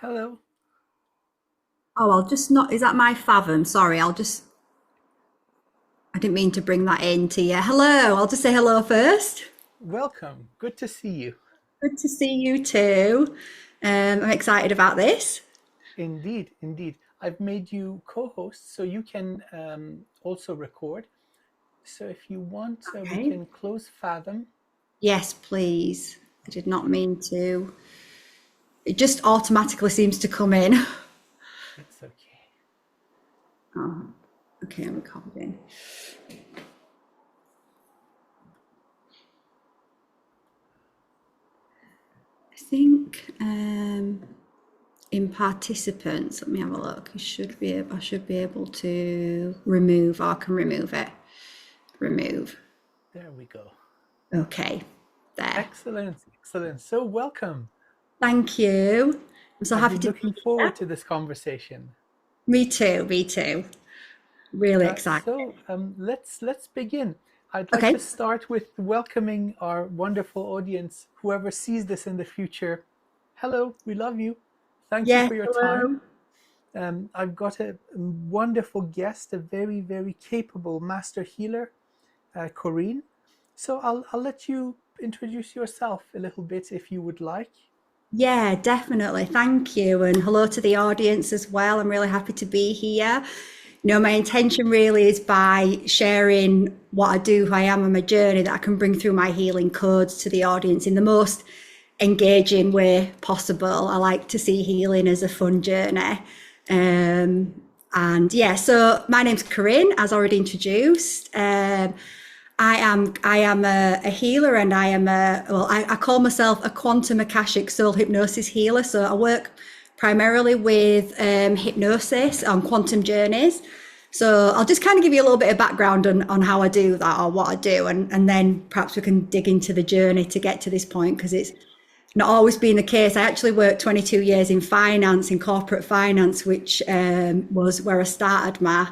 Hello. Oh, I'll just not, is that my fathom? Sorry, I didn't mean to bring that in to you. Hello, I'll just say hello first. Welcome. Good to see you. Good to see you too. I'm excited about this. Indeed, indeed. I've made you co-host so you can also record. So if you want, we Okay. can close Fathom. Yes, please. I did not mean to. It just automatically seems to come in. It's okay. Oh, okay, I'm recording. I think in participants, let me have a look. I should be able to remove, or I can remove it. Remove. There we go. Okay, there. Excellent, excellent. So welcome. Thank you. I'm so I've happy been to looking be here. forward to this conversation. Me too, me too. Really excited. Let's begin. I'd like Okay. to start with welcoming our wonderful audience. Whoever sees this in the future, hello, we love you. Thank you Yes, for your time. hello. I've got a wonderful guest, a very, very capable master healer, Corrine. So I'll let you introduce yourself a little bit if you would like. Yeah, definitely. Thank you. And hello to the audience as well. I'm really happy to be here. My intention really is by sharing what I do, who I am on my journey, that I can bring through my healing codes to the audience in the most engaging way possible. I like to see healing as a fun journey. And yeah, so my name's Corinne, as already introduced. I am a healer, and I call myself a quantum Akashic soul hypnosis healer. So I work primarily with hypnosis on quantum journeys. So I'll just kind of give you a little bit of background on how I do that, or what I do, and then perhaps we can dig into the journey to get to this point, because it's not always been the case. I actually worked 22 years in finance, in corporate finance, which was where I started my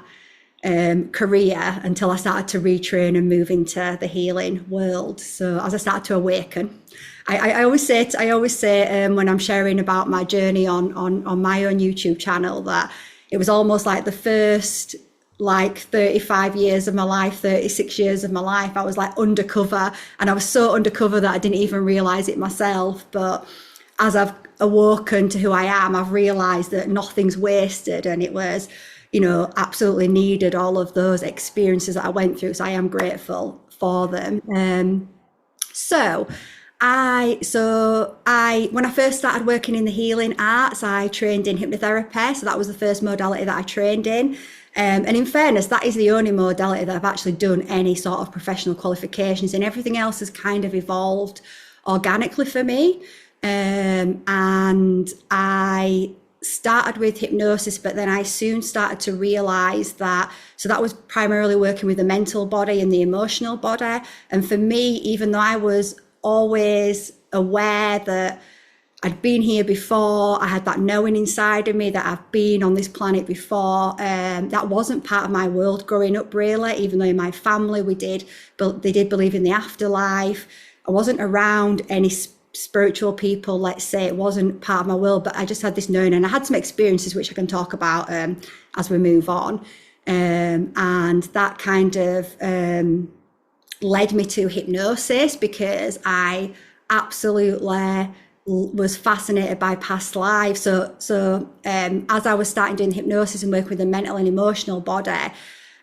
career until I started to retrain and move into the healing world. So as I started to awaken, I always say when I'm sharing about my journey on my own YouTube channel, that it was almost like the first 35 years of my life, 36 years of my life, I was like undercover, and I was so undercover that I didn't even realize it myself. But as I've awoken to who I am, I've realized that nothing's wasted, and it was, absolutely needed, all of those experiences that I went through. So I am grateful for them. So when I first started working in the healing arts, I trained in hypnotherapy. So that was the first modality that I trained in. And in fairness, that is the only modality that I've actually done any sort of professional qualifications in. Everything else has kind of evolved organically for me. And I started with hypnosis, but then I soon started to realize so that was primarily working with the mental body and the emotional body. And for me, even though I was always aware that I'd been here before, I had that knowing inside of me that I've been on this planet before, that wasn't part of my world growing up, really. Even though in my family they did believe in the afterlife, I wasn't around any spiritual people, let's say. It wasn't part of my world, but I just had this knowing, and I had some experiences which I can talk about as we move on. And that kind of led me to hypnosis, because I absolutely was fascinated by past lives. So as I was starting doing hypnosis and working with the mental and emotional body,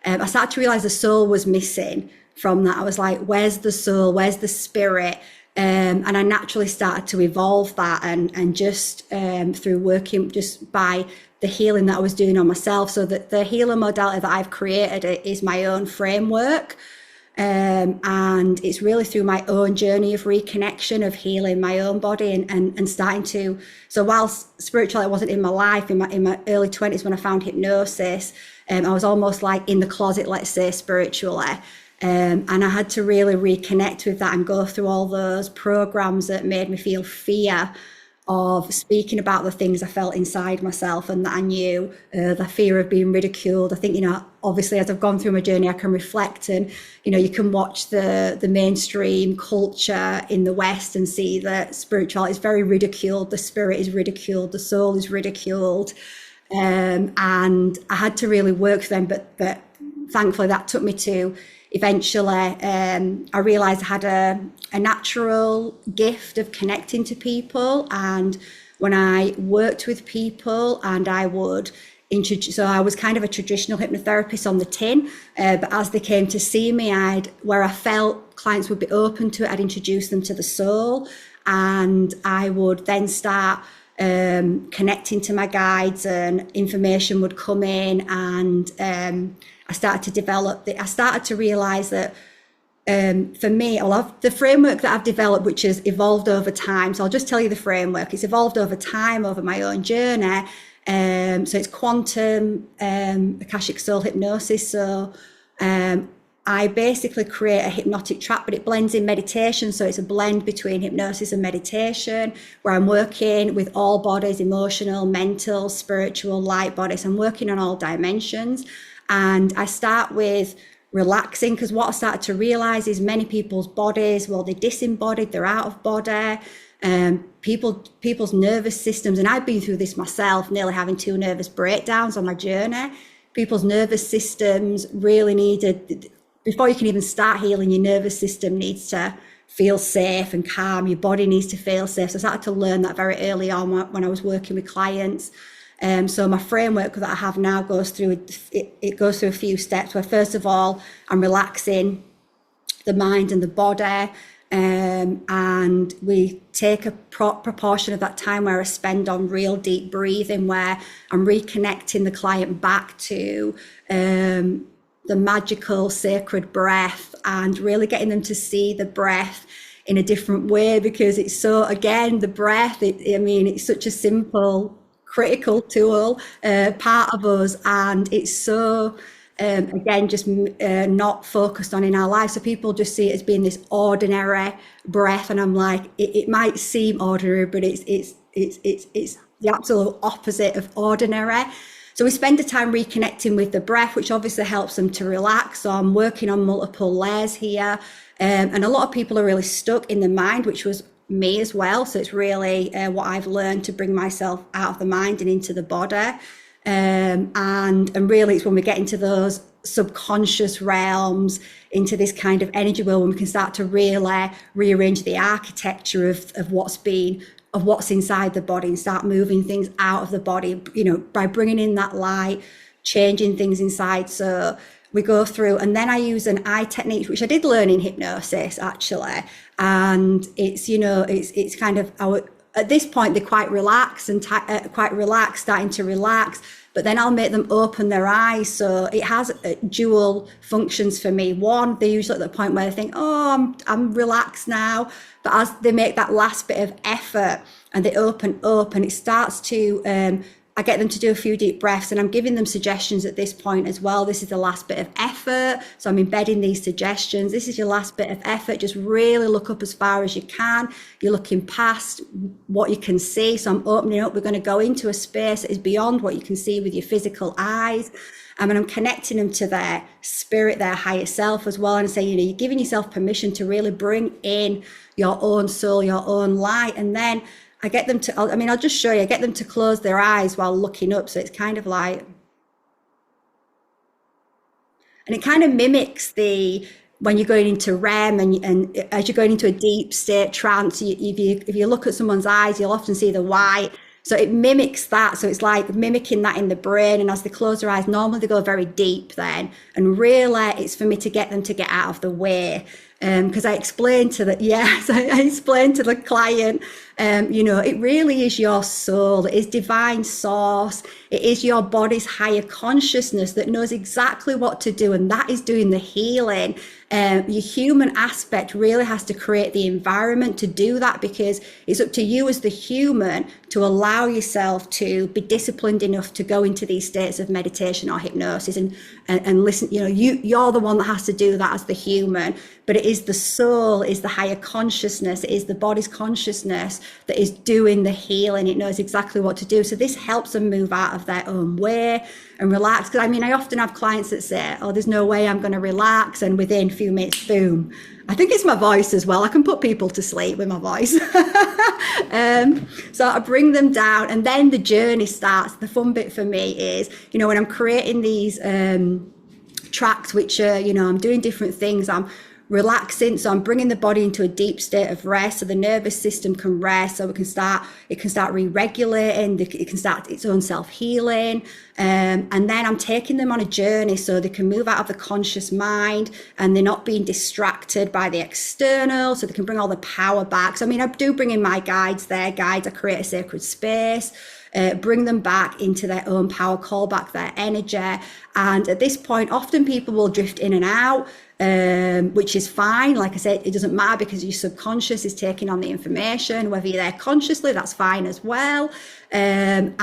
I started to realize the soul was missing from that. I was like, where's the soul? Where's the spirit? And I naturally started to evolve that, and just through working just by the healing that I was doing on myself. So that the healing modality that I've created is my own framework. And it's really through my own journey of reconnection, of healing my own body, and starting to, so whilst spirituality wasn't in my life, in my early 20s when I found hypnosis, I was almost like in the closet, let's say, spiritually. And I had to really reconnect with that and go through all those programs that made me feel fear of speaking about the things I felt inside myself and that I knew, the fear of being ridiculed. I think, you know, obviously as I've gone through my journey, I can reflect, and, you know, you can watch the mainstream culture in the West and see that spirituality is very ridiculed, the spirit is ridiculed, the soul is ridiculed. And I had to really work for them, but thankfully that took me to eventually, I realized I had a natural gift of connecting to people. And when I worked with people and I would introduce, so I was kind of a traditional hypnotherapist on the tin, but as they came to see me, where I felt clients would be open to it, I'd introduce them to the soul, and I would then start connecting to my guides, and information would come in, and I started to realize that for me, the framework that I've developed, which has evolved over time. So I'll just tell you the framework. It's evolved over time, over my own journey. So it's quantum Akashic soul hypnosis. So I basically create a hypnotic trap, but it blends in meditation. So it's a blend between hypnosis and meditation, where I'm working with all bodies, emotional, mental, spiritual, light bodies. I'm working on all dimensions. And I start with relaxing, because what I started to realize is many people's bodies, well, they're disembodied, they're out of body. People's nervous systems, and I've been through this myself, nearly having 2 nervous breakdowns on my journey. People's nervous systems really needed, before you can even start healing, your nervous system needs to feel safe and calm. Your body needs to feel safe. So I started to learn that very early on when I was working with clients. So my framework that I have now goes through a few steps, where first of all, I'm relaxing the mind and the body. And we take a proportion of that time where I spend on real deep breathing, where I'm reconnecting the client back to the magical sacred breath, and really getting them to see the breath in a different way, because it's so, again, the breath, it's such a simple, critical tool, part of us, and it's so again just not focused on in our lives. So people just see it as being this ordinary breath, and I'm like, it might seem ordinary, but it's the absolute opposite of ordinary. So we spend the time reconnecting with the breath, which obviously helps them to relax. So I'm working on multiple layers here, and a lot of people are really stuck in the mind, which was me as well. So it's really what I've learned to bring myself out of the mind and into the body. And really it's when we get into those subconscious realms, into this kind of energy world, when we can start to really rearrange the architecture of what's inside the body, and start moving things out of the body, you know, by bringing in that light, changing things inside. So we go through, and then I use an eye technique, which I did learn in hypnosis actually. And it's, you know, it's kind of at this point, they're quite relaxed and starting to relax, but then I'll make them open their eyes. So it has dual functions for me. One, they're usually at the point where they think, oh, I'm relaxed now. But as they make that last bit of effort and they open up, and it starts to, I get them to do a few deep breaths, and I'm giving them suggestions at this point as well. This is the last bit of effort. So I'm embedding these suggestions. This is your last bit of effort. Just really look up as far as you can. You're looking past what you can see. So I'm opening up. We're going to go into a space that is beyond what you can see with your physical eyes. And I'm connecting them to their spirit, their higher self as well. And saying, you know, you're giving yourself permission to really bring in your own soul, your own light. And then I get them to, I'll just show you, I get them to close their eyes while looking up. So it's kind of like, and it kind of mimics when you're going into REM, and as you're going into a deep state trance, if you look at someone's eyes, you'll often see the white. So it mimics that. So it's like mimicking that in the brain. And as they close their eyes, normally they go very deep then. And really it's for me to get them to get out of the way. Because I explained to I explained to the client, you know, it really is your soul, it is divine source, it is your body's higher consciousness that knows exactly what to do, and that is doing the healing. Your human aspect really has to create the environment to do that, because it's up to you as the human to allow yourself to be disciplined enough to go into these states of meditation or hypnosis. and listen. You know, you're the one that has to do that as the human, but it is the soul, is the higher consciousness, it is the body's consciousness that is doing the healing. It knows exactly what to do. So this helps them move out of their own way and relax. Because I mean, I often have clients that say, oh, there's no way I'm going to relax, and within a few minutes, boom. I think it's my voice as well. I can put people to sleep with my voice. So I bring them down, and then the journey starts. The fun bit for me is, you know, when I'm creating these tracks, which are, you know, I'm doing different things, I'm relaxing, so I'm bringing the body into a deep state of rest, so the nervous system can rest, so it can start re-regulating, it can start its own self-healing, and then I'm taking them on a journey so they can move out of the conscious mind and they're not being distracted by the external, so they can bring all the power back. So I mean, I do bring in my guides, I create a sacred space, bring them back into their own power, call back their energy. And at this point, often people will drift in and out, which is fine. Like I said, it doesn't matter, because your subconscious is taking on the information. Whether you're there consciously, that's fine as well. And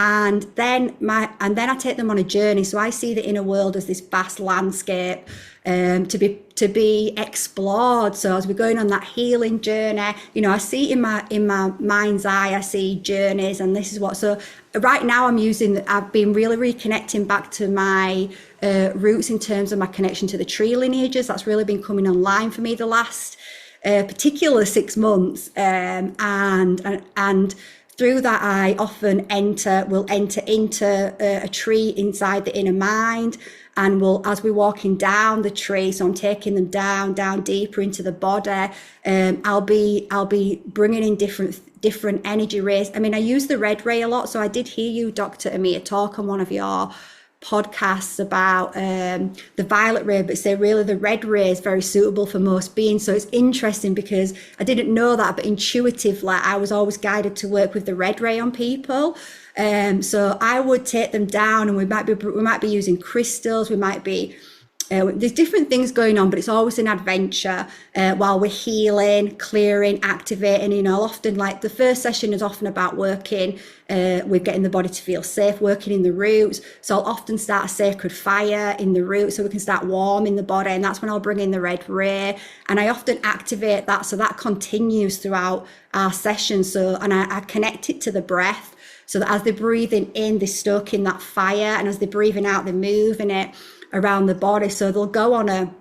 then I take them on a journey. So I see the inner world as this vast landscape to be explored. So as we're going on that healing journey, you know, I see in my mind's eye, I see journeys, and this is what. So right now I've been really reconnecting back to my roots in terms of my connection to the tree lineages. That's really been coming online for me the last particular 6 months, and through that I often will enter into a tree inside the inner mind, and as we're walking down the tree, so I'm taking them down deeper into the body. I'll be bringing in different energy rays. I mean, I use the red ray a lot, so I did hear you, Dr. Amir, talk on one of your podcasts about the violet ray, but say really the red ray is very suitable for most beings. So it's interesting because I didn't know that, but intuitively I was always guided to work with the red ray on people. So I would take them down, and we might be using crystals, we might be there's different things going on, but it's always an adventure while we're healing, clearing, activating. You know, often like the first session is often about working with getting the body to feel safe, working in the roots. So I'll often start a sacred fire in the roots so we can start warming the body, and that's when I'll bring in the red ray, and I often activate that, so that continues throughout our session. So, and I connect it to the breath, so that as they're breathing in, they're stoking that fire, and as they're breathing out, they're moving it around the body. So they'll go on a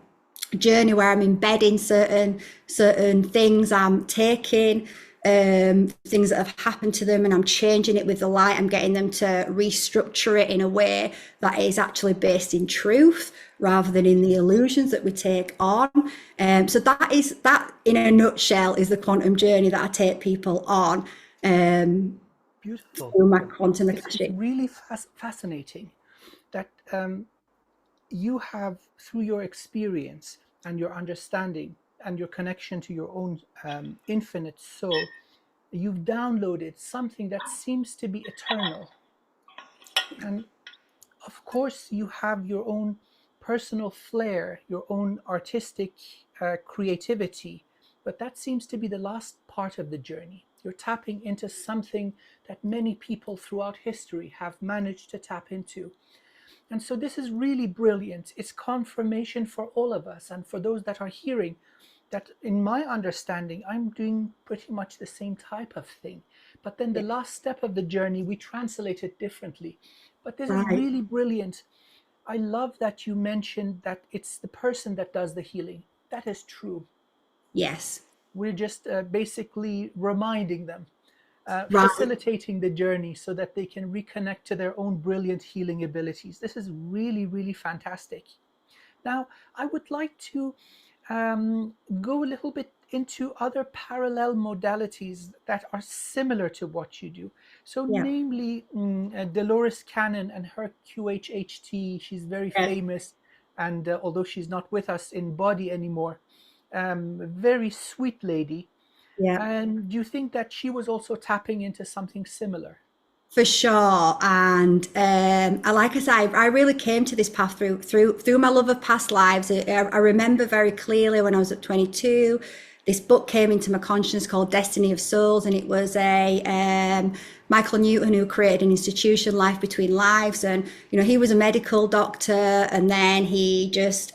journey where I'm embedding certain things, I'm taking things that have happened to them, and I'm changing it with the light. I'm getting them to restructure it in a way that is actually based in truth rather than in the illusions that we take on. So that in a nutshell is the quantum journey that I take people on. Beautiful. Through my quantum Akashic. It's really fascinating that you have, through your experience and your understanding and your connection to your own infinite soul, you've downloaded something that seems to be eternal. And of course, you have your own personal flair, your own artistic creativity, but that seems to be the last part of the journey. You're tapping into something that many people throughout history have managed to tap into. And so this is really brilliant. It's confirmation for all of us, and for those that are hearing, that in my understanding, I'm doing pretty much the same type of thing. But then the last step of the journey, we translate it differently. But this is really brilliant. I love that you mentioned that it's the person that does the healing. That is true. Yes. We're just basically reminding them, facilitating the journey so that they can reconnect to their own brilliant healing abilities. This is really, really fantastic. Now, I would like to go a little bit into other parallel modalities that are similar to what you do. So namely, Dolores Cannon and her QHHT, she's very famous, and although she's not with us in body anymore, very sweet lady. And do you think that she was also tapping into something similar? For sure. And like I said, I really came to this path through my love of past lives. I remember very clearly when I was at 22, this book came into my consciousness called Destiny of Souls, and it was a Michael Newton who created an institution, Life Between Lives, and he was a medical doctor, and then he just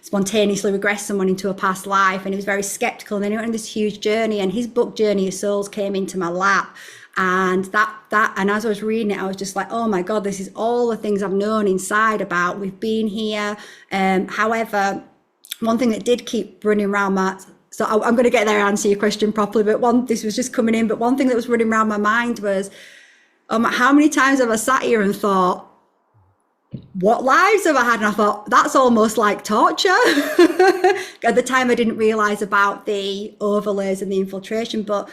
spontaneously regressed someone into a past life, and he was very skeptical, and then he went on this huge journey, and his book Journey of Souls came into my lap. And and as I was reading it, I was just like, oh my God, this is all the things I've known inside about. We've been here. However, one thing that did keep running around so I'm going to get there and answer your question properly, but this was just coming in, but one thing that was running around my mind was, how many times have I sat here and thought, what lives have I had? And I thought, that's almost like torture. At the time, I didn't realize about the overlays and the infiltration, but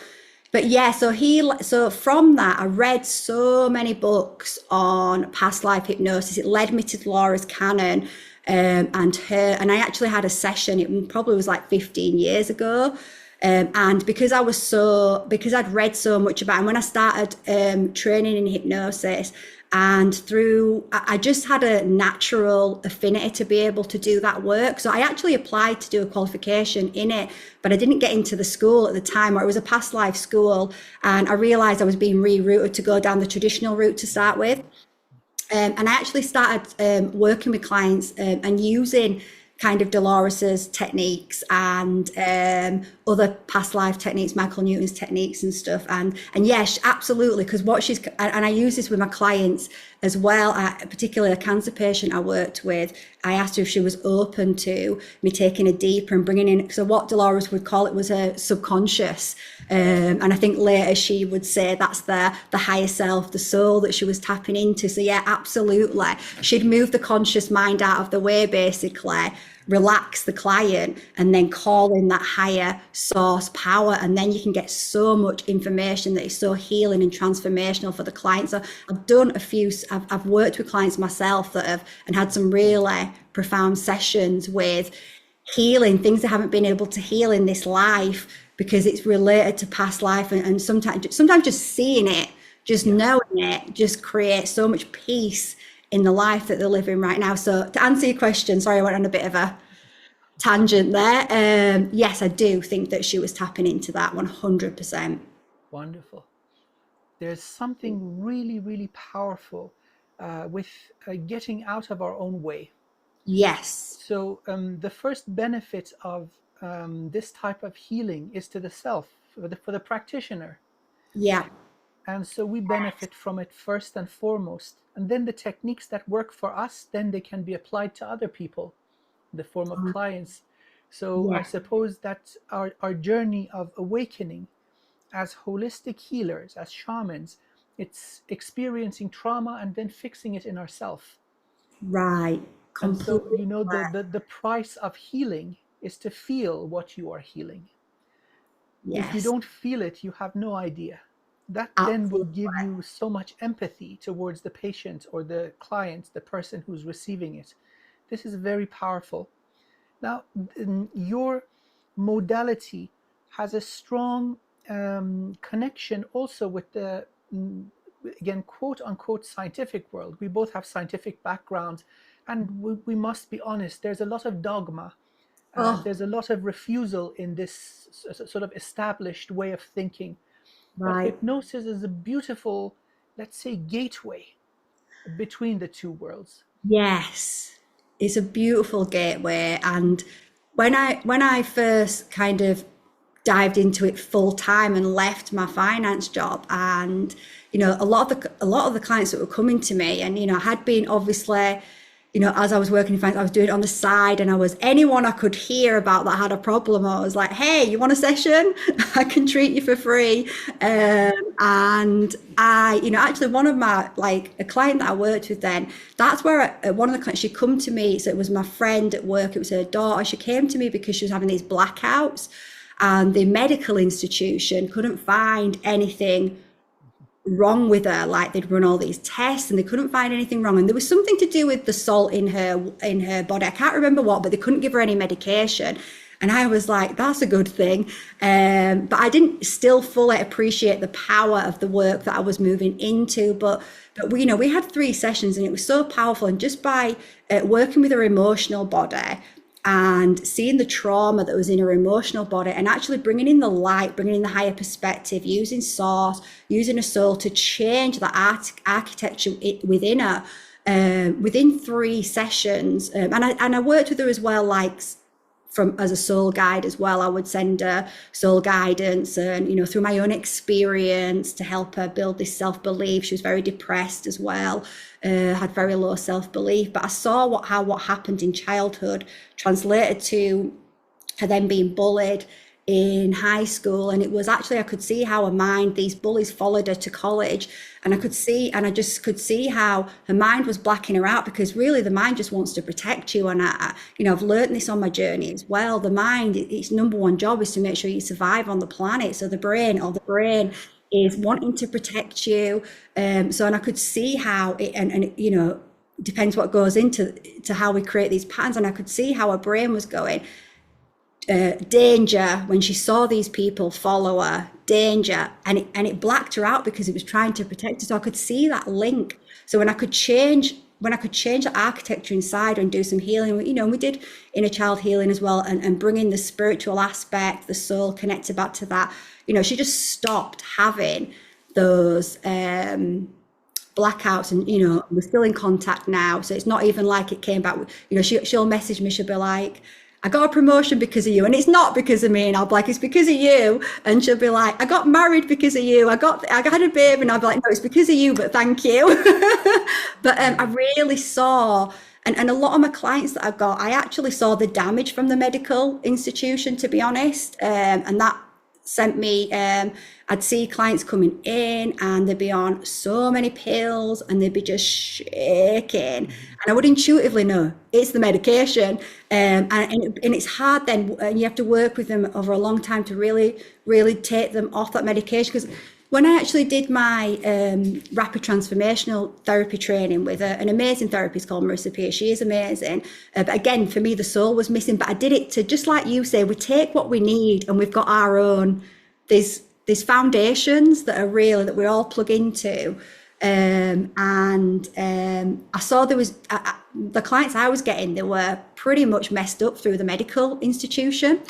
yeah, so from that, I read so many books on past life hypnosis. It led me to Laura's canon, and I actually had a session. It probably was like 15 years ago. And because I'd read so much about it, and when I started training in hypnosis, and I just had a natural affinity to be able to do that work. So I actually applied to do a qualification in it, but I didn't get into the school at the time, or it was a past life school. And I realized I was being rerouted to go down the traditional route to start with. And I actually started working with clients and using kind of Dolores's techniques and other past life techniques, Michael Newton's techniques and stuff. And yes, absolutely, because and I use this with my clients as well, particularly a cancer patient I worked with. I asked her if she was open to me taking a deeper and bringing in, so what Dolores would call it was a subconscious. And I think later she would say that's the higher self, the soul that she was tapping into. So yeah, absolutely. She'd move the conscious mind out of the way, basically, relax the client, and then call in that higher source power. And then you can get so much information that is so healing and transformational for the client. So I've done I've worked with clients myself that have, and had some really profound sessions with healing things they haven't been able to heal in this life, because it's related to past life. And sometimes just seeing it, just knowing it, just creates so much peace in the life that they're living right now. So to answer your question, sorry, I went on a bit of a tangent there. Yes, I do think that she was tapping into that 100%. Wonderful. There's something really, really powerful with getting out of our own way. Yes. So the first benefit of this type of healing is to the self, for the practitioner. Yeah. And so we benefit from it first and foremost. And then the techniques that work for us, then they can be applied to other people in the form of clients. So I suppose that our journey of awakening as holistic healers, as shamans, it's experiencing trauma and then fixing it in ourselves. Right. Completely. And so, the price of healing is to feel what you are healing. Yes. If you don't feel it, you have no idea. That then will give you so much empathy towards the patient or the client, the person who's receiving it. This is very powerful. Now, your modality has a strong connection also with the, again, quote unquote, scientific world. We both have scientific backgrounds, and we must be honest, there's a lot of dogma. There's a lot of refusal in this sort of established way of thinking. Right. But hypnosis is a beautiful, let's say, gateway between the two worlds. Yes, it's a beautiful gateway. And when I first kind of dived into it full time and left my finance job, and a lot of the clients that were coming to me, and I had been obviously, as I was working in finance, I was doing it on the side, and anyone I could hear about that had a problem, I was like, hey, you want a session? I can treat you for free. And I, actually one of my, a client that I worked with then, that's where one of the clients, she'd come to me. So it was my friend at work, it was her daughter. She came to me because she was having these blackouts, and the medical institution couldn't find anything wrong with her. Like, they'd run all these tests and they couldn't find anything wrong, and there was something to do with the salt in her body. I can't remember what, but they couldn't give her any medication. And I was like, that's a good thing. But I didn't still fully appreciate the power of the work that I was moving into. But we had 3 sessions, and it was so powerful. And just by working with her emotional body and seeing the trauma that was in her emotional body, and actually bringing in the light, bringing in the higher perspective, using source, using a soul to change the architecture within her. Within 3 sessions, and I worked with her as well, like as a soul guide as well. I would send her soul guidance, and through my own experience, to help her build this self-belief. She was very depressed as well, had very low self-belief, but I saw what happened in childhood translated to her then being bullied in high school. And it was actually, I could see how her mind, these bullies followed her to college, and I just could see how her mind was blacking her out, because really the mind just wants to protect you. And I've learned this on my journey as well. The mind, its number one job is to make sure you survive on the planet. So the brain is wanting to protect you. And I could see how it, and depends what goes into how we create these patterns. And I could see how her brain was going, danger, when she saw these people follow her, danger, and it blacked her out because it was trying to protect her. So I could see that link. So when I could change the architecture inside and do some healing, we did inner child healing as well, and bring in the spiritual aspect, the soul, connected back to that. She just stopped having those blackouts, and we're still in contact now. So it's not even like it came back. She'll message me, she'll be like, I got a promotion because of you, and it's not because of me. And I'll be like, it's because of you. And she'll be like, I got married because of you. I had a baby, and I'll be like, no, it's because of you, but thank you. But I really saw, and a lot of my clients that I've got, I actually saw the damage from the medical institution, to be honest. And that sent me, I'd see clients coming in, and they'd be on so many pills, and they'd be just shaking, and I would intuitively know it's the medication. And it's hard then, and you have to work with them over a long time to really take them off that medication. Because when I actually did my rapid transformational therapy training with an amazing therapist called Marissa Peer, she is amazing. But again, for me, the soul was missing. But I did it to, just like you say, we take what we need, and we've got our own, these foundations that are real, that we all plug into. I saw there was, the clients I was getting, they were pretty much messed up through the medical institution.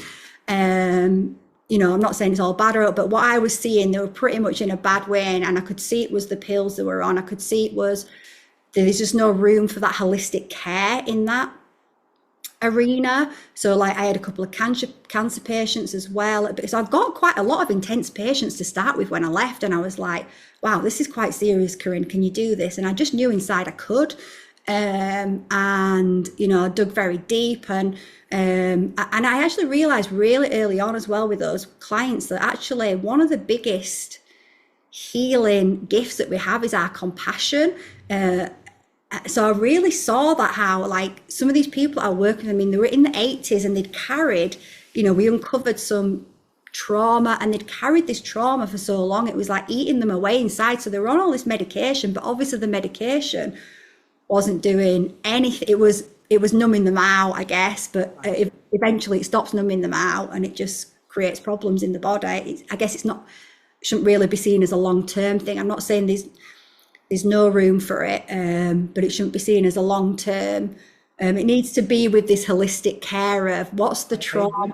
I'm not saying it's all bad, but what I was seeing, they were pretty much in a bad way, and I could see it was the pills they were on. I could see it was, there's just no room for that holistic care in that arena. So like, I had a couple of cancer patients as well. So I've got quite a lot of intense patients to start with when I left, and I was like, wow, this is quite serious, Corinne, can you do this? And I just knew inside I could. I dug very deep, and I actually realized really early on as well with those clients that actually one of the biggest healing gifts that we have is our compassion. So I really saw that, how like some of these people I work with, I mean, they were in the 80s, and they'd carried, we uncovered some trauma, and they'd carried this trauma for so long, it was like eating them away inside. So they were on all this medication, but obviously the medication wasn't doing anything. It was numbing them out, I guess, but eventually it stops numbing them out, and it just creates problems in the body. I guess shouldn't really be seen as a long-term thing. I'm not saying there's no room for it, but it shouldn't be seen as a long-term. It needs to be with this holistic care of what's the trauma.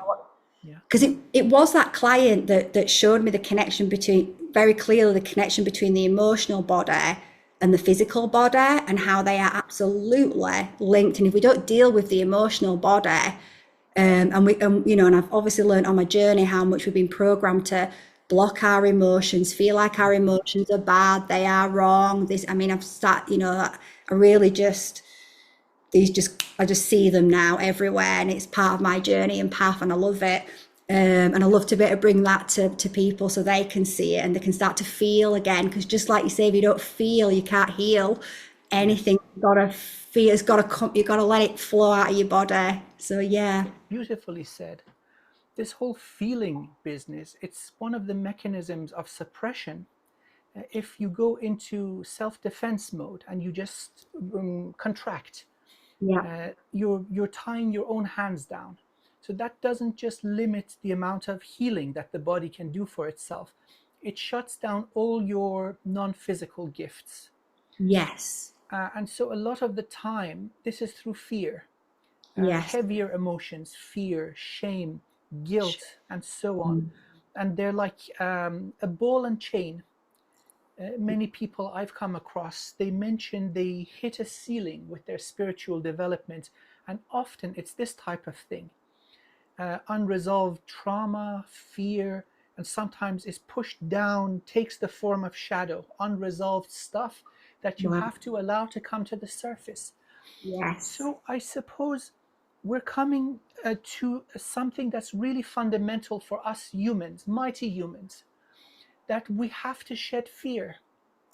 Because it was that client that showed me the connection very clearly the connection between the emotional body and the physical body, and how they are absolutely linked. And if we don't deal with the emotional body, and I've obviously learned on my journey how much we've been programmed to block our emotions, feel like our emotions are bad, they are wrong. I just see them now everywhere, and it's part of my journey and path, and I love it. And I love to be able to bring that to people so they can see it, and they can start to feel again. Because just like you say, if you don't feel, you can't heal anything. You've got to feel, you've got to let it flow out of your body. So yeah. Beautifully said. This whole feeling business, it's one of the mechanisms of suppression. If you go into self-defense mode and you just contract, you're tying your own hands down. So that doesn't just limit the amount of healing that the body can do for itself. It shuts down all your non-physical gifts. Yes. And so a lot of the time, this is through fear. Yes. heavier emotions, fear, shame, guilt, and so on. And they're like a ball and chain. Many people I've come across, they mention they hit a ceiling with their spiritual development, and often it's this type of thing. Unresolved trauma, fear, and sometimes is pushed down, takes the form of shadow, unresolved stuff that you Right. have to allow to come to the surface. Yes. So I suppose we're coming to something that's really fundamental for us humans, mighty humans, that we have to shed fear.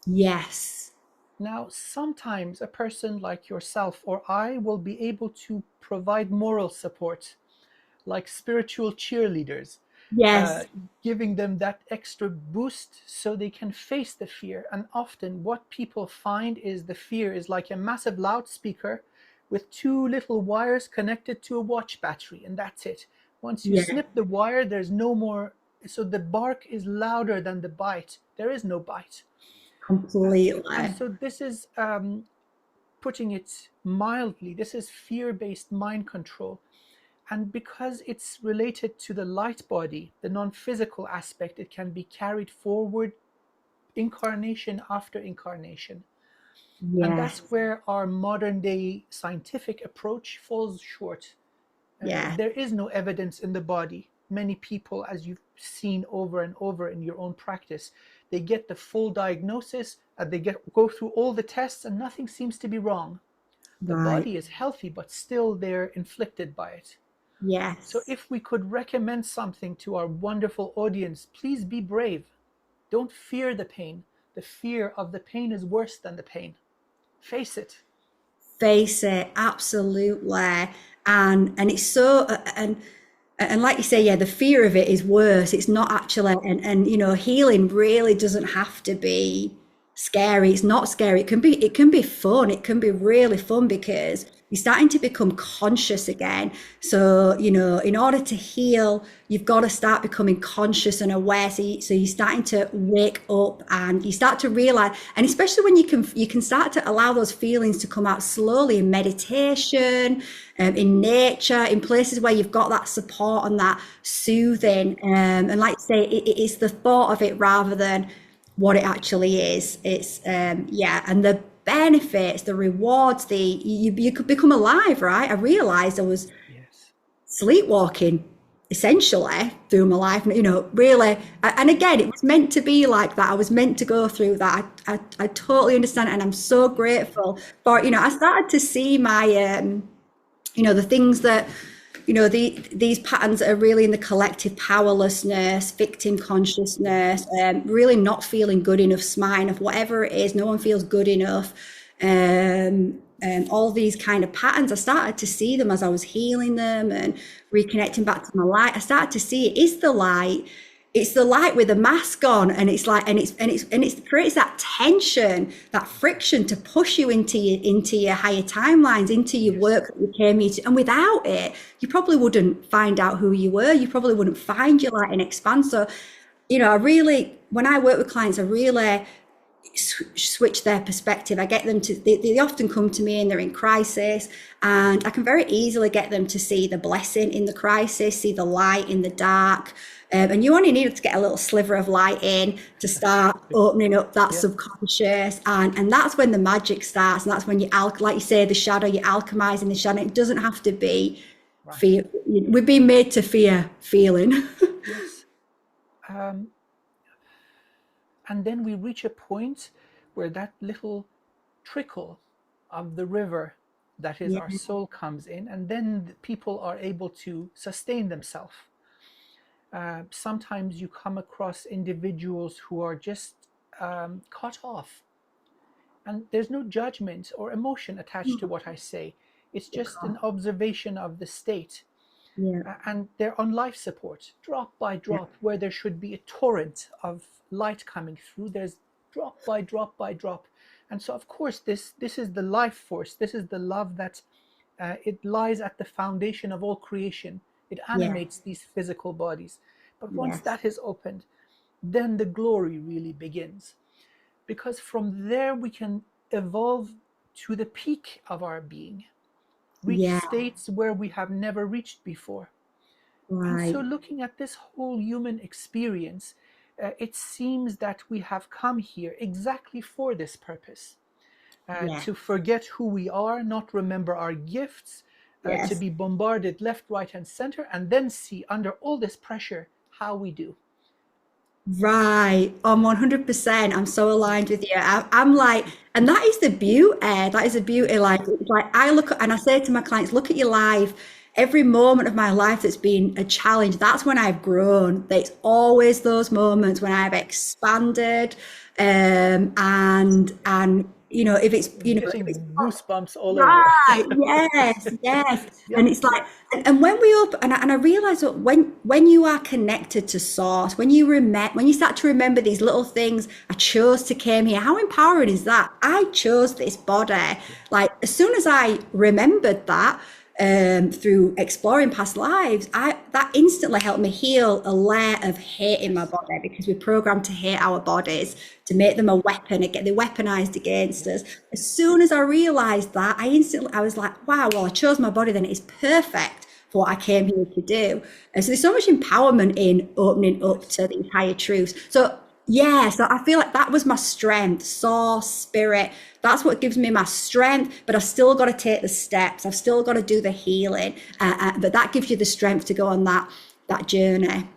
Yes. Now, sometimes a person like yourself or I will be able to provide moral support, like spiritual cheerleaders, uh, Yes. giving them that extra boost so they can face the fear. And often, what people find is the fear is like a massive loudspeaker with two little wires connected to a watch battery, and that's it. Once you Yeah. snip the wire, there's no more. So the bark is louder than the bite. There is no bite. And Completely. so this is, putting it mildly, this is fear-based mind control. And because it's related to the light body, the non-physical aspect, it can be carried forward incarnation after incarnation. And that's Yes. where our modern day scientific approach falls short. Yeah. There is no evidence in the body. Many people, as you've seen over and over in your own practice, they get the full diagnosis, they go through all the tests, and nothing seems to be wrong. The Right. body is healthy, but still they're inflicted by it. So Yes. if we could recommend something to our wonderful audience, please be brave. Don't fear the pain. The fear of the pain is worse than the pain. Face it. Face it. Absolutely. And it's so and like you say, yeah, the fear of it is worse. It's not actually, and you know, healing really doesn't have to be scary. It's not scary. It can be fun. It can be really fun because you're starting to become conscious again. So, you know, in order to heal, you've got to start becoming conscious and aware. So you're starting to wake up and you start to realize, and especially when you can start to allow those feelings to come out slowly in meditation, in nature, in places where you've got that support and that soothing. And like you say, it's the thought of it rather than what it actually is. It's yeah, and the benefits, the rewards, you could become alive, right? I realized I was Yes. sleepwalking essentially through my life, you know, really. And again, it was meant to be like that. I was meant to go through that. I totally understand, and I'm so grateful for, you know, I started to see my you know, the things that, you know, these patterns are really in the collective powerlessness, victim consciousness, really not feeling good enough, smiting of whatever it is, no one feels good enough. All these kind of patterns, I started to see them as I was healing them and reconnecting back to my light. I started to see it is the light. It's the light with a mask on, and it's like, and it creates that tension, that friction to push you into your higher timelines, into your Yes. work that you came here to. And without it, you probably wouldn't find out who you were. You probably wouldn't find your light and expand. So, you know, when I work with clients, I really switch their perspective. I get them to, they often come to me and they're in crisis, and I can very easily get them to see the blessing in the crisis, see the light in the dark. And you only need to get a little sliver of light in to start opening up that Yeah. subconscious. And that's when the magic starts. And that's when like you say, the shadow, you're alchemizing the shadow. It doesn't have to be Right. fear. We've been made to fear feeling. Yes. And then we reach a point where that little trickle of the river that is Yeah. our soul comes in, and then people are able to sustain themselves. Sometimes you come across individuals who are just cut off, and there's no judgment or emotion attached to what I say. It's just an observation of the state. Yeah. And they're on life support, drop by drop, where there should be a torrent of light coming through. There's drop by drop by drop. And so, of course, this is the life force. This is the love that it lies at the foundation of all creation. It Yeah. animates these physical bodies. But once Yes. that is opened, then the glory really begins. Because from there we can evolve to the peak of our being. reach Yeah. states where we have never reached before. And Right. so looking at this whole human experience, it seems that we have come here exactly for this purpose. Yeah. To forget who we are, not remember our gifts, to Yes. be bombarded left, right, and center, and then see under all this pressure how we do. Right. I'm 100%. I'm so aligned with you. I'm like, and that is the beauty. That is the beauty. Like I look and I say to my clients, look at your life. Every moment of my life that's been a challenge, that's when I've grown. It's always those moments when I've expanded. And you know, if it's, you know, if Getting it's goosebumps all over. right, yes, yes. Yep. And it's like, and when we open, and I realize that when you are connected to source, when you start to remember these little things, I chose to came here. How empowering is that? I chose this body. Like as soon as I remembered that, through exploring past lives, that instantly helped me heal a layer of hate in my body, because we're programmed to hate our bodies, to make them a weapon, and get them weaponized against us. As soon as I realized that, I was like, wow, well, I chose my body, then it is perfect for what I came here to do. And so there's so much empowerment in opening up to these higher truths. So yeah, so I feel like that was my strength, source, spirit. That's what gives me my strength, but I've still got to take the steps. I've still got to do the healing. But that gives you the strength to go on that journey.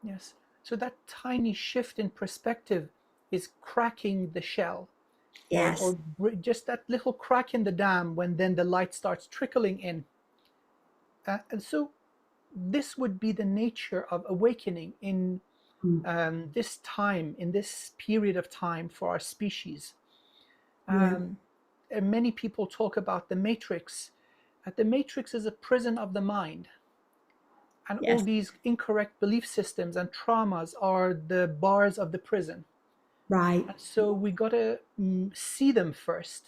Yes. So that tiny shift in perspective is cracking the shell. Yes. Or just that little crack in the dam when then the light starts trickling in. And so this would be the nature of awakening in this time, in this period of time for our species. And many people talk about the matrix. The matrix is a prison of the mind. And Yes. all these incorrect belief systems and traumas are the bars of the prison. Right. And so we got to see them first.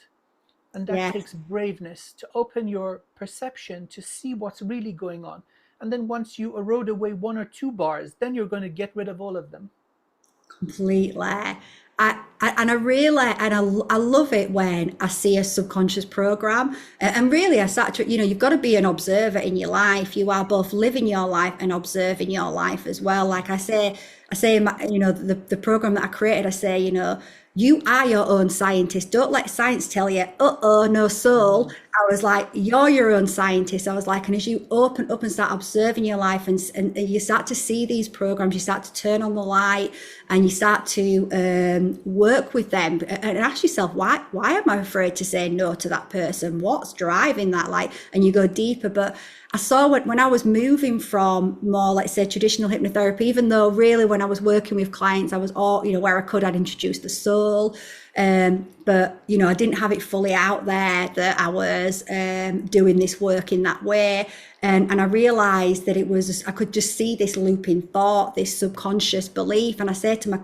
And that takes braveness to open your perception to see what's really going on. And then once you erode away one or two bars, then you're going to get rid of all of them. Completely. I love it when I see a subconscious program, and really I start to, you've got to be an observer in your life. You are both living your life and observing your life as well. Like I say, the program that I created, I say, you are your own scientist. Don't let science tell you, no soul. I was like, you're your own scientist. I was like, and as you open up and start observing your life and you start to see these programs, you start to turn on the light and you start to work with them and ask yourself, why am I afraid to say no to that person? What's driving that? And you go deeper. But I saw when I was moving from more, let's say, traditional hypnotherapy, even though really when I was working with clients, I was all, where I could, I'd introduce the soul. But, I didn't have it fully out there that I was doing this work in that way. And I realized that I could just see this looping thought, this subconscious belief. And I say to my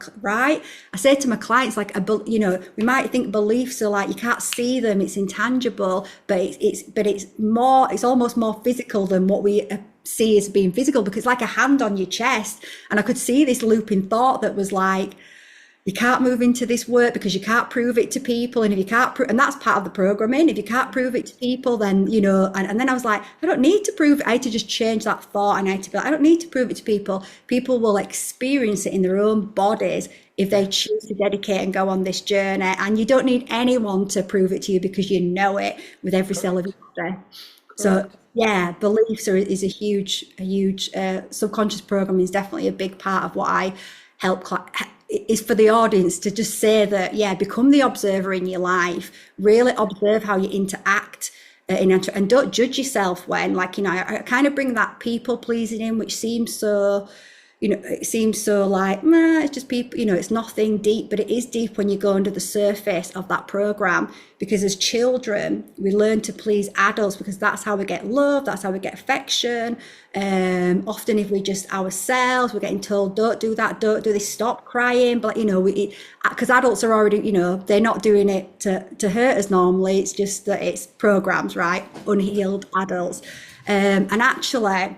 clients, like, we might think beliefs are like, you can't see them, it's intangible, but it's almost more physical than what we see as being physical, because it's like a hand on your chest. And I could see this looping thought that was like, you can't move into this work because you can't prove it to people. And if you can't and that's part of the programming. If you can't prove it to people, then, and then I was like, I don't need to prove it. I had to just change that thought. And I had to be like, I don't need to prove it to people. People will experience it in their own bodies if they choose to dedicate and go on this journey. And you don't need anyone to prove it to you, because you know it with every cell of your body. So yeah, beliefs is a huge subconscious programming is definitely a big part of what I help is for the audience to just say that, become the observer in your life, really observe how you interact and don't judge yourself when, I kind of bring that people pleasing in, which seems so, it seems so like, it's just people, it's nothing deep, but it is deep when you go under the surface of that program, because as children, we learn to please adults because that's how we get love, that's how we get affection. Often if we just ourselves, we're getting told, don't do that, don't do this, stop crying. But, because adults are already, they're not doing it to hurt us normally. It's just that it's programs, right? Unhealed adults. And actually,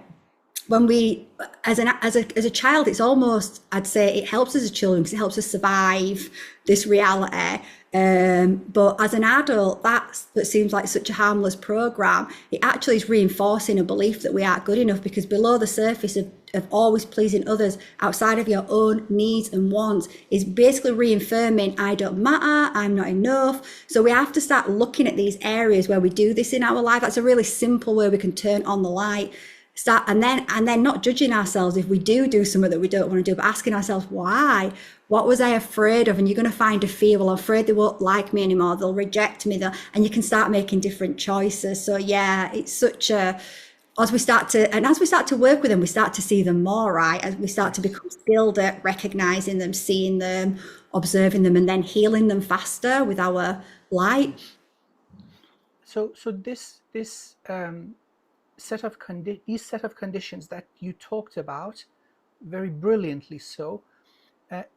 when we, as a child, it's almost, I'd say it helps us as children because it helps us survive this reality. But as an adult, that seems like such a harmless program. It actually is reinforcing a belief that we aren't good enough, because below the surface of always pleasing others outside of your own needs and wants is basically reaffirming, I don't matter, I'm not enough. So we have to start looking at these areas where we do this in our life. That's a really simple way we can turn on the light. And then not judging ourselves if we do something that we don't want to do, but asking ourselves, why? What was I afraid of? And you're going to find a fear. Well, I'm afraid they won't like me anymore. They'll reject me. And you can start making different choices. So yeah, it's such a, as we start to work with them, we start to see them more, right? As we start to become skilled at recognizing them, seeing them, observing them, and then healing them faster with our light. So this set of conditions that you talked about, very brilliantly so,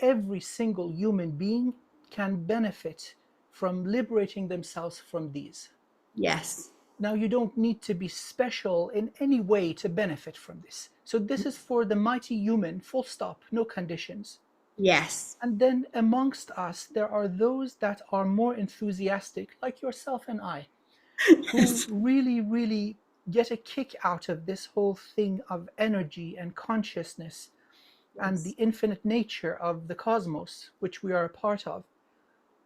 every single human being can benefit from liberating themselves from these. Yes. Now, you don't need to be special in any way to benefit from this. So this is for the mighty human, full stop, no conditions. Yes. And then amongst us, there are those that are more enthusiastic, like yourself and I, who really, really get a kick out of this whole thing of energy and consciousness and the infinite nature of the cosmos, which we are a part of.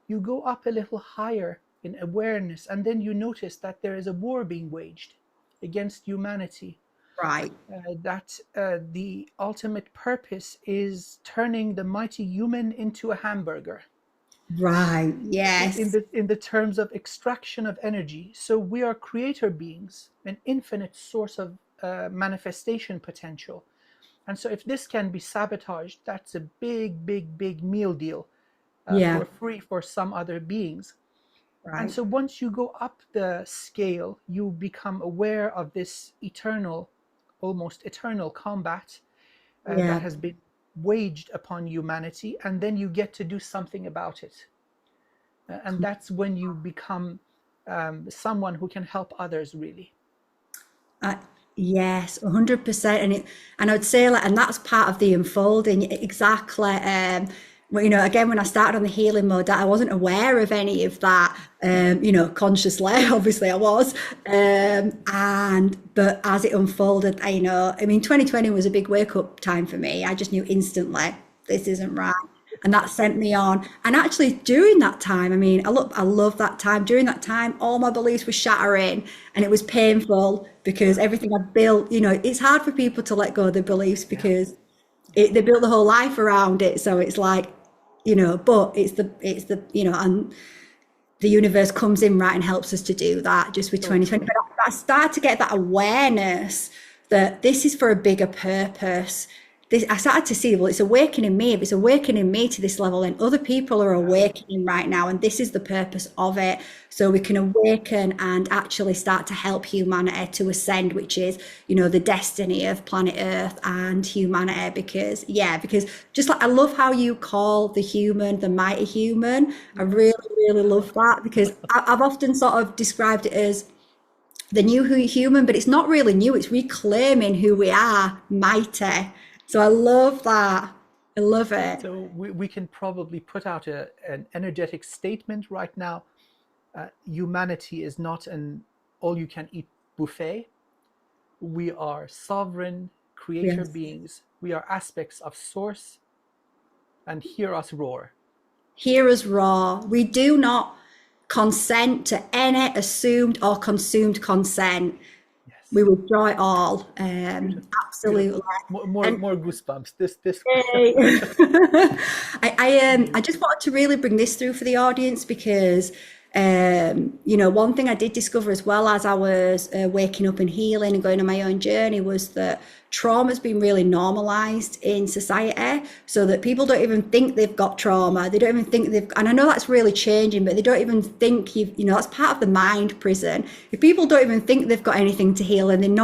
You go up a little higher in awareness, and then you notice that there is a war being waged against humanity. Right. That the ultimate purpose is turning the mighty human into a hamburger. Right. Yes. In the terms of extraction of energy. So we are creator beings, an infinite source of manifestation potential. And so if this can be sabotaged, that's a big meal deal for free for some other beings. Right. And so once you go up the scale, you become aware of this eternal, almost eternal combat that has been waged upon humanity, and then you get to do something about it. And that's when you become someone who can help others, really. Yes, 100%. And I would say, and that's part of the unfolding. Exactly. Well, again, when I started on the healing mode, I wasn't aware of any of that, consciously. Obviously I was. But as it unfolded, 2020 was a big wake up time for me. I just knew instantly, this isn't right. And that sent me on. And actually during that time, I love that time. During that time, all my beliefs were shattering, and it was painful because everything I built, it's hard for people to let go of their beliefs because they built the whole life around it. So it's like, but it's the and the universe comes in, right, and helps us to do that just with 2020. But I started to get that awareness that this is for a bigger purpose. I started to see, well, it's awakening me. If it's awakening me to this level, then other people are awakening right now. And this is the purpose of it. So we can awaken and actually start to help humanity to ascend, which is, the destiny of planet Earth and humanity. Because just like, I love how you call the human, the mighty human. I really, really love that, because I've often sort of described it as the new human, but it's not really new. It's reclaiming who we are, mighty. So I love that. I love it. So we can probably put out an energetic statement right now. Humanity is not an all-you-can-eat buffet. We are sovereign creator beings. We are aspects of source. And hear us roar. Hear us roar. We do not consent to any assumed or consumed consent. We withdraw it all. Absolutely. More goosebumps. This. I just wanted to really bring this through for the audience because, one thing I did discover as well as I was waking up and healing and going on my own journey was that trauma has been really normalized in society, so that people don't even think they've got trauma. They don't even think and I know that's really changing, but they don't even think that's part of the mind prison. If people don't even think they've got anything to heal, and then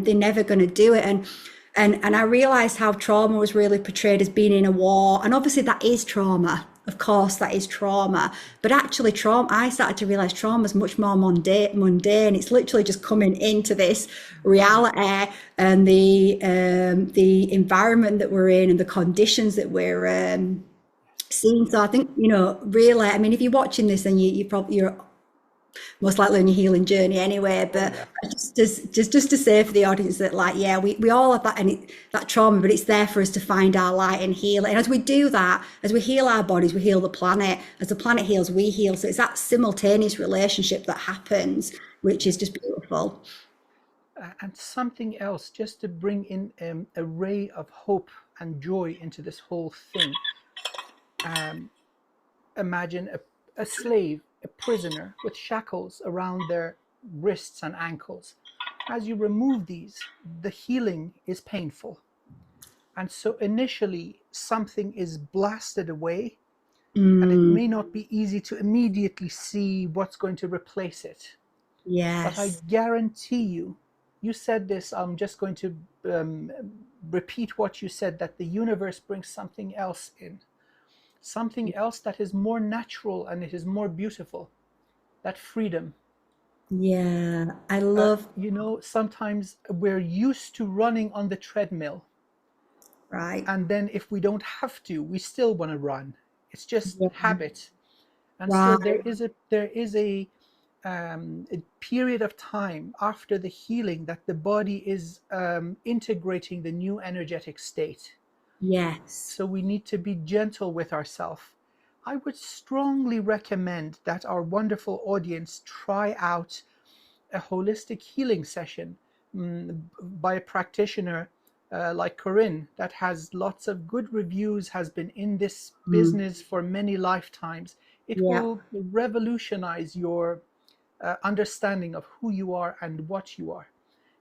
they're never going to do it. And I realized how trauma was really portrayed as being in a war, and obviously that is trauma. Of course, that is trauma. But actually, I started to realize trauma is much more mundane. It's literally just coming into this reality and the environment that we're in and the conditions that we're seen. So I think, you know, really, I mean, if you're watching this, then you're most likely on your healing journey anyway. Oh But yeah. just to say for the audience that, like, yeah, we all have that, and that trauma, but it's there for us to find our light and heal it. And as we do that, as we heal our bodies, we heal the planet. As the planet heals, we heal. So it's that simultaneous relationship that happens, which is just beautiful. And something else, just to bring in a ray of hope and joy into this whole thing. Imagine a slave, a prisoner with shackles around their wrists and ankles. As you remove these, the healing is painful. And so initially, something is blasted away, and it Mm, may not be easy to immediately see what's going to replace it. But I yes. guarantee you, you said this, I'm just going to repeat what you said, that the universe brings something else in, something else that is more natural and it is more beautiful, that freedom. Yeah. I love, Sometimes we're used to running on the treadmill, right. and then if we don't have to, we still want to run. It's just Yeah. habit. And so Right. there is a period of time after the healing that the body is integrating the new energetic state. Yes. So we need to be gentle with ourselves. I would strongly recommend that our wonderful audience try out a holistic healing session by a practitioner like Corinne, that has lots of good reviews, has been in this Mm, business for many lifetimes. It yeah. will revolutionize your understanding of who you are and what you are.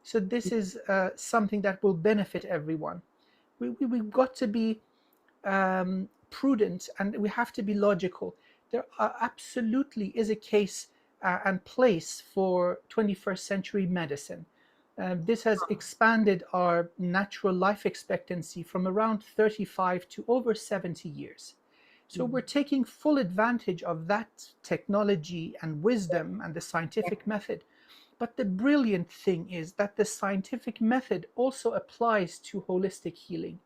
So this is something that will benefit everyone. We've got to be prudent, and we have to be logical. There absolutely is a case and place for 21st century medicine. This has expanded our natural life expectancy from around 35 to over 70 years. So we're taking full advantage of that technology and wisdom and the scientific method. But the brilliant thing is that the scientific method also applies to holistic healing.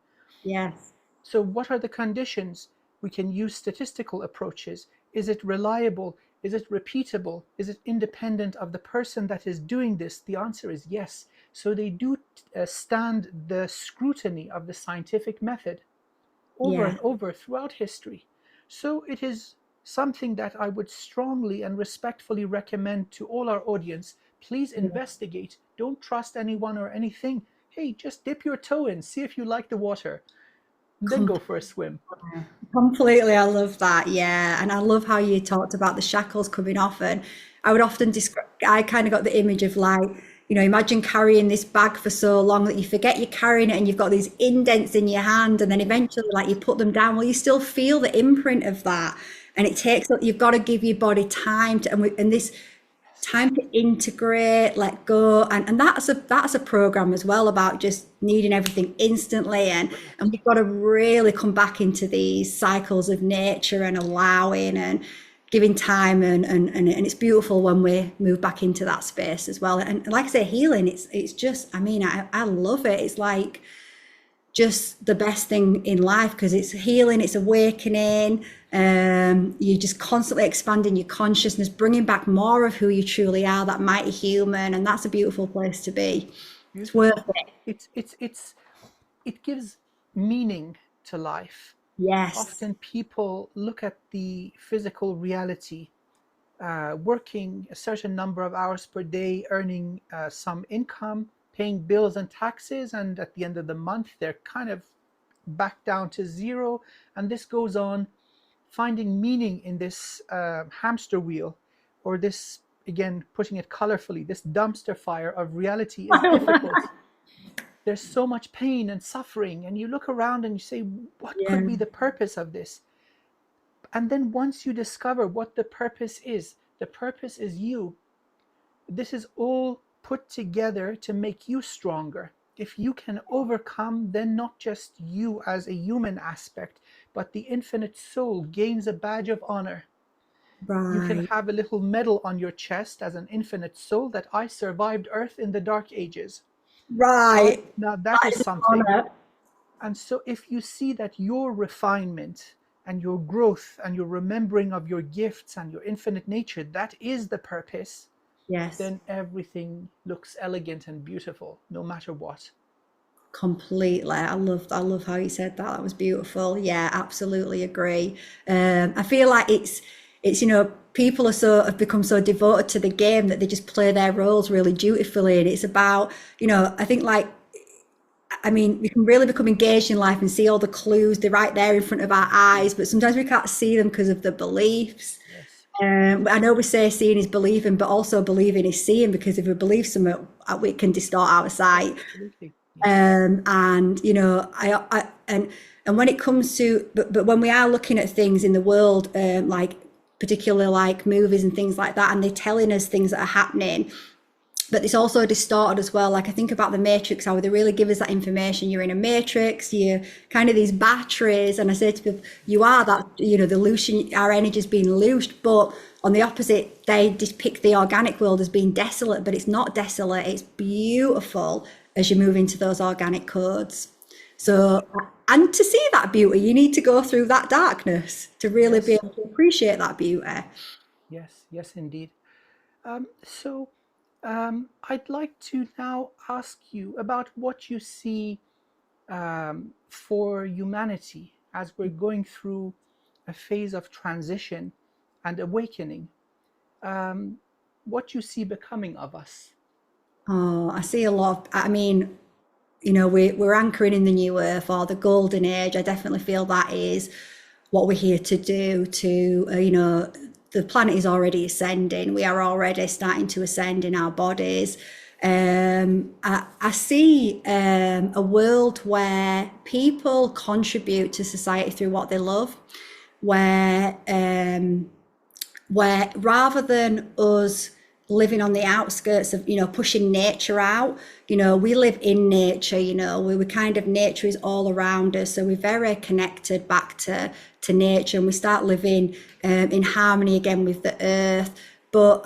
Yes. So, what are the conditions? We can use statistical approaches. Is it reliable? Is it repeatable? Is it independent of the person that is doing this? The answer is yes. So, they do stand the scrutiny of the scientific method over Yeah. and over throughout history. So, it is something that I would strongly and respectfully recommend to all our audience. Please investigate. Don't trust anyone or anything. Hey, just dip your toe in, see if you like the water, then go for a swim. Completely, I love that. Yeah, and I love how you talked about the shackles coming off. And I would often describe. I kind of got the image of, like, you know, imagine carrying this bag for so long that you forget you're carrying it, and you've got these indents in your hand, and then eventually, like, you put them down. Well, you still feel the imprint of that, and it takes. You've got to give your body time to, and this time to integrate, let go, and that's a program as well, about just needing everything instantly, and we've got to really come back into these cycles of nature and allowing and giving time, and it's beautiful when we move back into that space as well. And like I say, healing, it's just, I mean, I love it. It's like just the best thing in life, because it's healing, it's awakening. You're just constantly expanding your consciousness, bringing back more of who you truly are, that mighty human, and that's a beautiful place to be. It's worth Beautiful. it. It gives meaning to life. Yes. Often people look at the physical reality, working a certain number of hours per day, earning some income, paying bills and taxes, and at the end of the month, they're kind of back down to zero. And this goes on. Finding meaning in this hamster wheel, or this, again, putting it colorfully, this dumpster fire of reality is difficult. There's so much pain and suffering, and you look around and you say, what Yeah. could be the purpose of this? And then once you discover what the purpose is you. This is all put together to make you stronger. If you can overcome, then not just you as a human aspect, but the infinite soul gains a badge of honor. You can Right. have a little medal on your chest as an infinite soul, that I survived Earth in the Dark Ages. Right? Right. Now that That is is an something. honor. And so if you see that your refinement and your growth and your remembering of your gifts and your infinite nature, that is the purpose, Yes. then everything looks elegant and beautiful, no matter what. Completely. I love how you said that. That was beautiful. Yeah, absolutely agree. I feel like it's people have become so devoted to the game that they just play their roles really dutifully, and it's about, I think, like, I mean, we can really become engaged in life and see all the clues. They're right there in front of our eyes, but sometimes we can't see them because of the beliefs. Yes, I know we say seeing is believing, but also believing is seeing, because if we believe something, we can distort our sight. absolutely. Yes. And and when it comes to, but when we are looking at things in the world, like particularly like movies and things like that, and they're telling us things that are happening, but it's also distorted as well. Like, I think about the Matrix, how they really give us that information. You're in a matrix, you're kind of these batteries, and I say to people, you are that, the illusion, our energy is being loosed. But on the opposite, they depict the organic world as being desolate, but it's not desolate, it's beautiful as you move into those organic codes. So, and to see that beauty, you need to go through that darkness to really be Yes, able to appreciate that beauty. yes, yes, indeed. So, I'd like to now ask you about what you see for humanity as we're going through a phase of transition and awakening. What you see becoming of us. Oh, I see a lot of, I mean, we're anchoring in the new earth, or the golden age. I definitely feel that is what we're here to do. The planet is already ascending. We are already starting to ascend in our bodies. I see a world where people contribute to society through what they love, where rather than us living on the outskirts of, pushing nature out, we live in nature, we kind of, nature is all around us. So we're very connected back to nature, and we start living in harmony again with the earth. But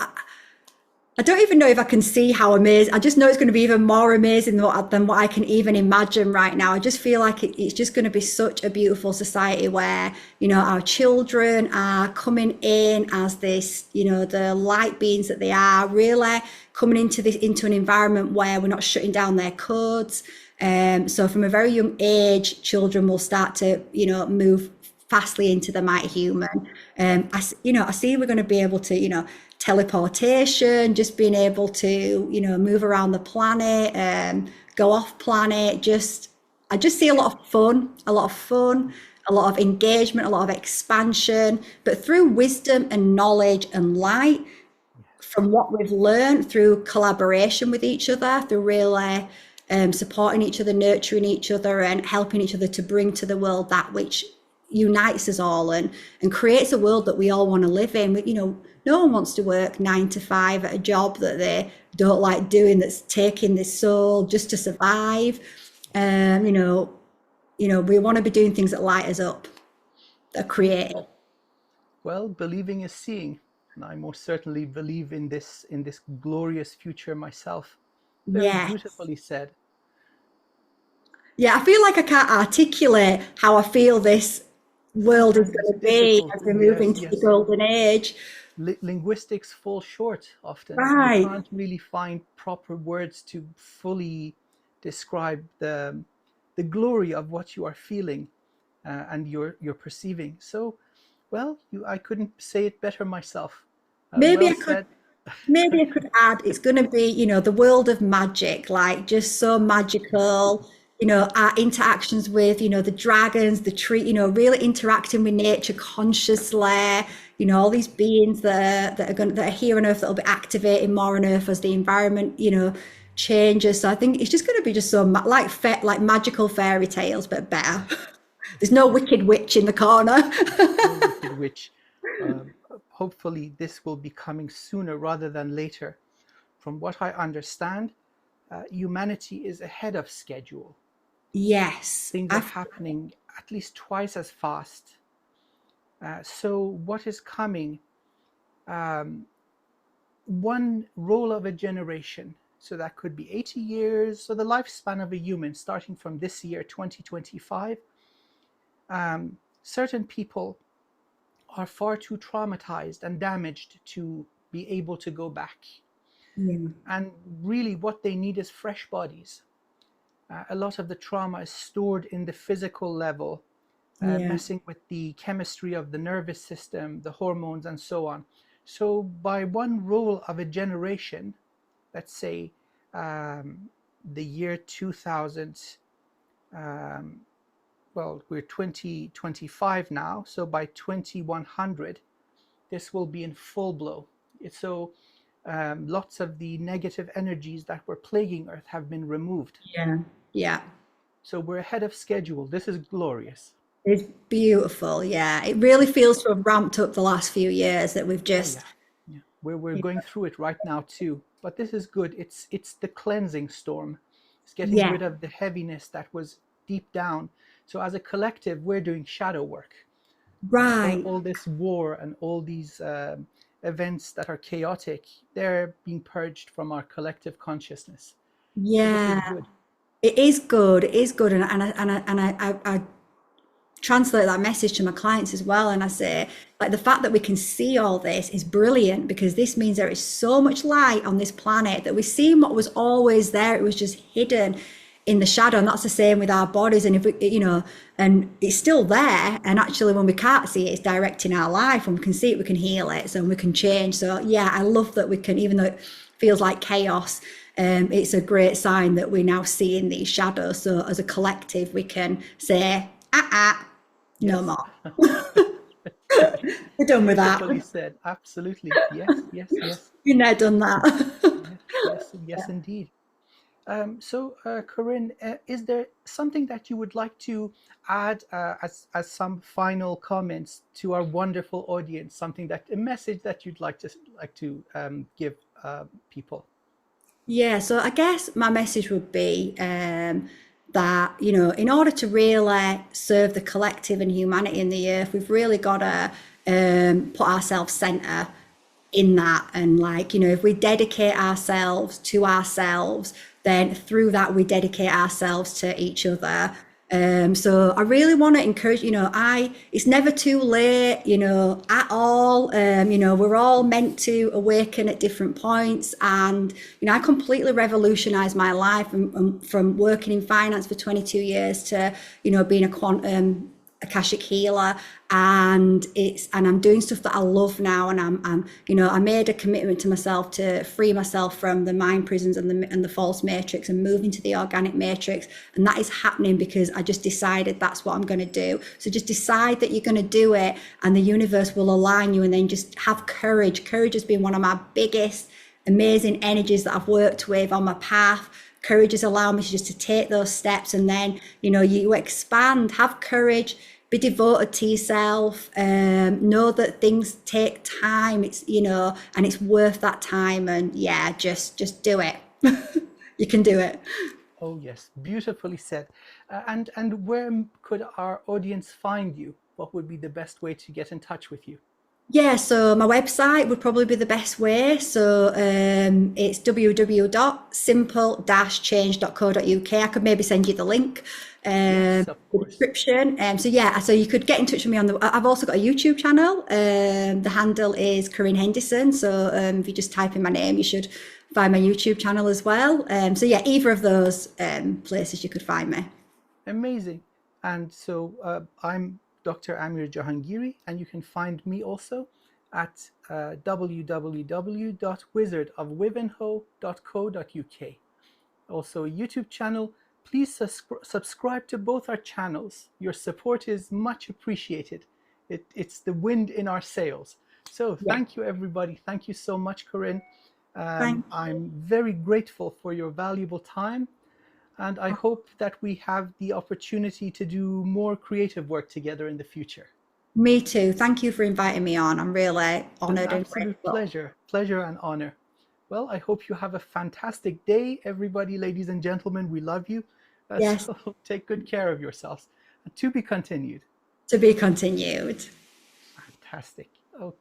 I don't even know if I can see how amazing. I just know it's going to be even more amazing than what I can even imagine right now. I just feel like it's just going to be such a beautiful society where, our children are coming in as this, the light beings that they are, really coming into an environment where we're not shutting down their codes. So from a very young age, children will start to, move fastly into the mighty human. I see we're going to be able to, teleportation, just being able to, move around the planet, go off planet. I just see a lot of fun, a lot of engagement, a lot of expansion, but through wisdom and knowledge and light, from what we've learned, through collaboration with each other, through really supporting each other, nurturing each other, and helping each other to bring to the world that which unites us all, and creates a world that we all want to live in. No one wants to work 9 to 5 at a job that they don't like doing, that's taking their soul just to survive. We want to be doing things that light us up, that are creative. Well, believing is seeing, and I most certainly believe in this glorious future myself. Very Yeah. beautifully said. Yeah, I feel like I can't articulate how I feel this world is Sometimes it's going to be difficult. as we move Yes, into the yes. golden age. Linguistics fall short often. You Right. can't really find proper words to fully describe the glory of what you are feeling and you're perceiving. So, well, I couldn't say it better myself. Maybe Well I could said. Maybe I could add, it's going to be, the world of magic, like just so magical, our interactions with, the dragons, the tree, really interacting with nature consciously, all these beings that are here on Earth, that will be activating more on Earth as the environment, changes. So I think it's just going to be just so like magical fairy tales, but better. There's no wicked witch in the corner. No wicked witch. Um, Hopefully, this will be coming sooner rather than later. From what I understand, humanity is ahead of schedule. Yes. Things are happening at least twice as fast. So, what is coming? Um, One roll of a generation. So, that could be 80 years. So, the lifespan of a human, starting from this year, 2025, certain people are far too traumatized and damaged to be able to go back. Yeah. And really what they need is fresh bodies. A lot of the trauma is stored in the physical level, messing with the chemistry of the nervous system, the hormones, and so on. So by one roll of a generation, let's say the year 2000, well, we're 2025 now, so by 2100, this will be in full blow. So lots of the negative energies that were plaguing Earth have been removed. Yeah. So we're ahead of schedule. This is glorious. It's beautiful. Yeah. It really feels to have ramped up the last few years that we've just. Oh, yeah. We're going through it right now too. But this is good. It's the cleansing storm. It's getting rid of the heaviness that was deep down. So as a collective, we're doing shadow work. Right. All this war and all these events that are chaotic, they're being purged from our collective consciousness. Yeah. So this is good. It is good. It is good. And I translate that message to my clients as well. And I say, like, the fact that we can see all this is brilliant, because this means there is so much light on this planet that we've seen what was always there. It was just hidden in the shadow. And that's the same with our bodies. And if we, and it's still there. And actually, when we can't see it, it's directing our life. When we can see it, we can heal it. So we can change. So yeah, I love that we can, even though it feels like chaos, it's a great sign that we're now seeing these shadows. So as a collective, we can say, no more. We're done with that. Beautifully said. Absolutely. Yes. You've never done that. Yes, indeed. So, Corinne, is there something that you would like to add as some final comments to our wonderful audience? A message that you'd like to give people? Yeah, so I guess my message would be that, in order to really serve the collective and humanity in the earth, we've really got to put ourselves center in that. And if we dedicate ourselves to ourselves, then through that we dedicate ourselves to each other. So I really want to encourage, it's never too late, at all. We're all meant to awaken at different points. And, I completely revolutionized my life from working in finance for 22 years to, being a quantum Akashic healer, and I'm doing stuff that I love now, and I made a commitment to myself to free myself from the mind prisons and the false matrix and move into the organic matrix, and that is happening because I just decided that's what I'm going to do. So just decide that you're going to do it, and the universe will align you, and then just have courage. Courage has been one of my biggest amazing energies that I've worked with on my path. Courage has allowed me to take those steps, and then you expand. Have courage, be devoted to yourself, know that things take time. It's and it's worth that time, and just do it. You can do it. Oh yes, beautifully said. And where could our audience find you? What would be the best way to get in touch with you? Yeah, so my website would probably be the best way. So it's www.simple-change.co.uk. I could maybe send you the link, Yes, of the course. description. So you could get in touch with me I've also got a YouTube channel. The handle is Corinne Henderson. So if you just type in my name, you should find my YouTube channel as well. So yeah, either of those places you could find me. Amazing. And so I'm Dr. Amir Jahangiri, and you can find me also at www.wizardofwivenhoe.co.uk. Also a YouTube channel. Please subscribe to both our channels. Your support is much appreciated. It's the wind in our sails. So thank you, everybody. Thank you so much, Corinne. I'm very grateful for your valuable time. And I hope that we have the opportunity to do more creative work together in the future. Me too. Thank you for inviting me on. I'm really honored and Absolute grateful. pleasure and honor. Well, I hope you have a fantastic day, everybody, ladies and gentlemen. We love you. Yes, So take good care of yourselves. To be continued. to be continued. Fantastic. Okay.